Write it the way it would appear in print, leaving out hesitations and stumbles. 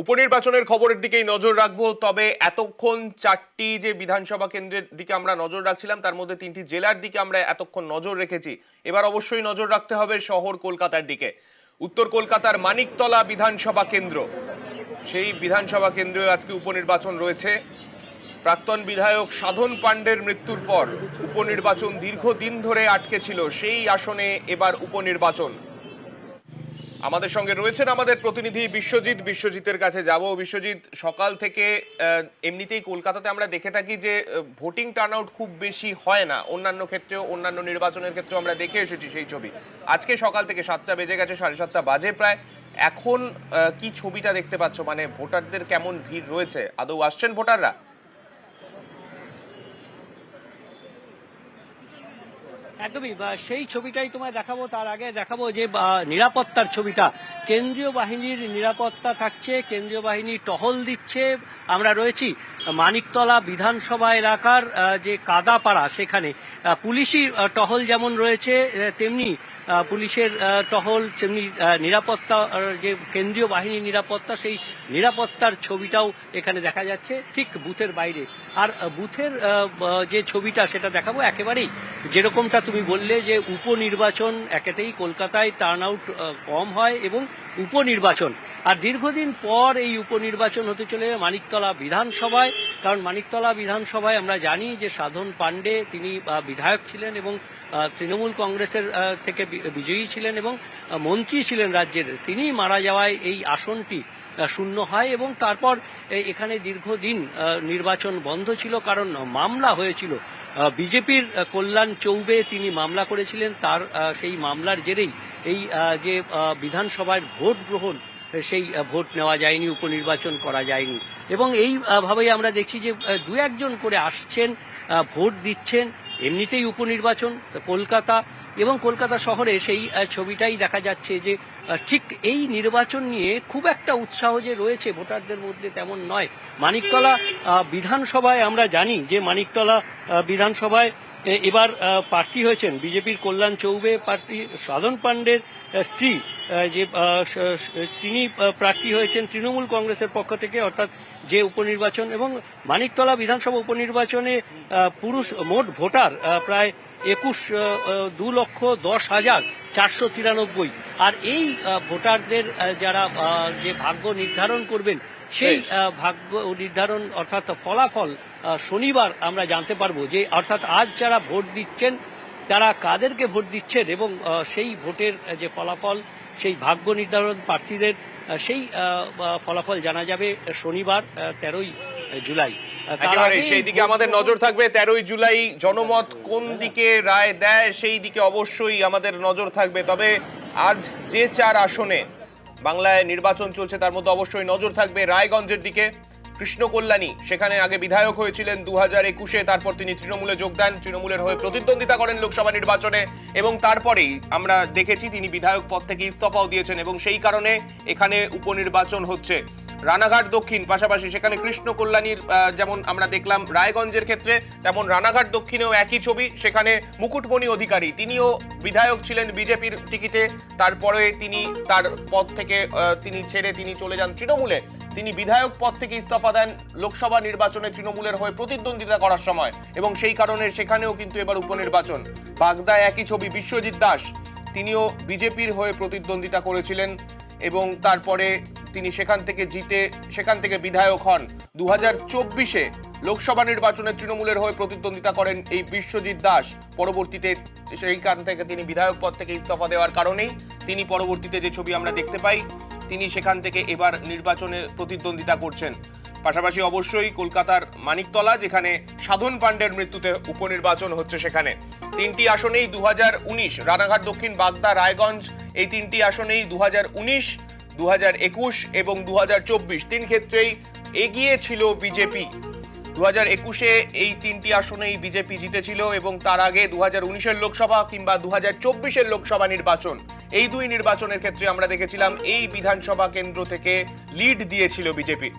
উপনির্বাচনের খবরের দিকেই নজর রাখবো। তবে এতক্ষণ চারটি যে বিধানসভা কেন্দ্রের দিকে আমরা নজর রাখছিলাম, তার মধ্যে তিনটি জেলার দিকে আমরা এতক্ষণ নজর রেখেছি। এবার অবশ্যই নজর রাখতে হবে শহর কলকাতার দিকে। উত্তর কলকাতার মানিকতলা বিধানসভা কেন্দ্র, সেই বিধানসভা কেন্দ্রে আজকে উপনির্বাচন রয়েছে। প্রাক্তন বিধায়ক সাধন পাণ্ডের মৃত্যুর পর উপনির্বাচন দীর্ঘদিন ধরে আটকে ছিল, সেই আসনে এবার উপনির্বাচন। আমাদের সঙ্গে রয়েছেন আমাদের প্রতিনিধি বিশ্বজিৎ। বিশ্বজিতের কাছে যাব। বিশ্বজিৎ, সকাল থেকে এমনিতেই কলকাতাতে আমরা দেখে থাকি যে ভোটিং টার্নআউট খুব বেশি হয় না, অন্যান্য ক্ষেত্রেও অন্যান্য নির্বাচনের ক্ষেত্রেও আমরা দেখে এসেছি সেই ছবি। আজকে সকাল থেকে 7টা বেজে গেছে, 7:30 বাজে প্রায়। এখন কি ছবিটা দেখতে পাচ্ছ? মানে ভোটারদের কেমন ভিড় রয়েছে? আদৌ আসছেন ভোটাররা? একদমই সেই ছবিটাই তোমায় দেখাবো। তার আগে দেখাবো যে নিরাপত্তার ছবিটা। কেন্দ্রীয় বাহিনীর নিরাপত্তা থাকছে, কেন্দ্রীয় বাহিনী টহল দিচ্ছে। আমরা রয়েছি মানিকতলা বিধানসভা এলাকার যে কাদাপাড়া, সেখানে পুলিশি টহল যেমন রয়েছে, তেমনি পুলিশের টহল, তেমনি নিরাপত্তা, যে কেন্দ্রীয় বাহিনীর নিরাপত্তা, সেই নিরাপত্তার ছবিটাও এখানে দেখা যাচ্ছে ঠিক বুথের বাইরে। আর বুথের যে ছবিটা সেটা দেখাবো একেবারেই যেরকমটা তুমি বললে, যে উপনির্বাচন একেতেই কলকাতায় টার্নআউট কম হয় এবং উপনির্বাচন, আর দীর্ঘদিন পর এই উপনির্বাচন হতে চলে মানিকতলা বিধানসভায়। কারণ মানিকতলা বিধানসভায় আমরা জানি যে সাধন পাণ্ডে তিনি বিধায়ক ছিলেন এবং তৃণমূল কংগ্রেসের থেকে বিজয়ী ছিলেন এবং মন্ত্রী ছিলেন রাজ্যের। তিনি মারা যাওয়ায় এই আসনটি শূন্য হয় এবং তারপর এখানে দীর্ঘদিন নির্বাচন বন্ধ ছিল, কারণ মামলা হয়েছিল। বিজেপির কল্যাণ চৌবে তিনি মামলা করেছিলেন, তার সেই মামলার জেরেই এই যে বিধানসভার ভোট গ্রহণ, সেই ভোট নেওয়া যায়নি, উপনির্বাচন করা যায়নি। এবং এইভাবেই আমরা দেখছি যে দু একজন করে আসছেন, ভোট দিচ্ছেন। এমনিতেই উপনির্বাচন কলকাতা এবং কলকাতা শহরে সেই ছবিটাই দেখা যাচ্ছে যে ঠিক এই নির্বাচন নিয়ে খুব একটা উৎসাহ যে রয়েছে ভোটারদের মধ্যে তেমন নয়। মানিকতলা বিধানসভায় আমরা জানি যে মানিকতলা বিধানসভায় এবার প্রার্থী হয়েছেন বিজেপির কল্যাণ চৌবে, প্রার্থী সাধন পাণ্ডের স্ত্রী, যে তিনি প্রার্থী হয়েছেন তৃণমূল কংগ্রেসের পক্ষ থেকে, অর্থাৎ যে উপনির্বাচন। এবং মানিকতলা বিধানসভা উপনির্বাচনে পুরুষ মোট ভোটার প্রায় 2,10,493। আর এই ভোটারদের যারা যে ভাগ্য নির্ধারণ করবেন, সেই ভাগ্য নির্ধারণ অর্থাৎ ফলাফল শনিবার আমরা জানতে পারবো, যে অর্থাৎ আজ যারা ভোট দিচ্ছেন তারা কাদেরকে ভোট দিচ্ছেন এবং সেই ভোটের যে ফলাফল, সেই ভাগ্য নির্ধারণ প্রার্থীদের, সেই ফলাফল জানা যাবে শনিবার 13ই জুলাই। সেই দিকে আমাদের নজর থাকবে। 13ই জুলাই জনমত কোন দিকে রায় দেয়, সেই দিকে অবশ্যই আমাদের নজর থাকবে। তবে আজ যে 4 আসনে বাংলায় নির্বাচন চলছে, তার মধ্যে অবশ্যই নজর থাকবে রায়গঞ্জের দিকে। কৃষ্ণ কল্যাণী সেখানে আগে বিধায়ক হয়েছিলেন 2021-এ, তারপর তিনি তৃণমূলে যোগ দেন, তৃণমূলের হয়ে প্রতিদ্বন্দ্বিতা করেন লোকসভা নির্বাচনে এবং তারপরেই আমরা দেখেছি তিনি বিধায়ক পদ থেকে ইস্তফাও দিয়েছেন এবং সেই কারণে এখানে উপনির্বাচন হচ্ছে। রানাঘাট দক্ষিণ পাশাপাশি, সেখানে কৃষ্ণ কল্যাণীর যেমন আমরা দেখলাম রায়গঞ্জের ক্ষেত্রে, তেমন রানাঘাট দক্ষিণেও একই ছবি। সেখানে মুকুটমণি অধিকারী, তিনিও বিধায়ক ছিলেন বিজেপির টিকিটে, তারপরে তিনি তার পদ থেকে তিনি ছেড়ে তিনি চলে যান তৃণমূলে। তিনি বিধায়ক পদ থেকে ইস্তফা দেন লোকসভা নির্বাচনে তৃণমূলের হয়ে প্রতিদ্বন্দ্বিতা করার সময় এবং সেই কারণে সেখানেও কিন্তু এবার উপনির্বাচন। বাগদায় একই ছবি, বিশ্বজিৎ দাস তিনিও বিজেপির হয়ে প্রতিদ্বন্দ্বিতা করেছিলেন এবং তারপরে তিনি সেখান থেকে জিতে সেখান থেকে বিধায়ক হন। 2024-এ লোকসভা নির্বাচনে তৃণমূলের হয়ে প্রতিদ্বন্দ্বিতা করেন এই বিশ্বজিৎ দাস। পরবর্তীতে সেইখান থেকে তিনি বিধায়ক পদ থেকে ইস্তফা দেওয়ার কারণেই তিনি পরবর্তীতে যে ছবি আমরা দেখতে পাই, তিনি সেখান থেকে এবার নির্বাচনে প্রতিদ্বন্দ্বিতা করছেন। পাশাপাশি অবশ্যই কলকাতার মানিকতলা, যেখানে সাধন পাণ্ডের মৃত্যুতে উপনির্বাচন হচ্ছে, সেখানে 3টি আসনেই 2019, রানাঘাট দক্ষিণ, বাগদা, রায়গঞ্জ, এই 3টি আসনেই 2019, 2021 এবং 2024 তিন ক্ষেত্রেই এগিয়ে ছিল বিজেপি। 2021-এ এই 3টি আসনেই বিজেপি জিতেছিল এবং তার আগে 2019-এর লোকসভা কিংবা 2024-এর লোকসভা নির্বাচন, এই দুই নির্বাচনের ক্ষেত্রে আমরা দেখেছিলাম এই বিধানসভা কেন্দ্র থেকে লিড দিয়েছিল বিজেপি।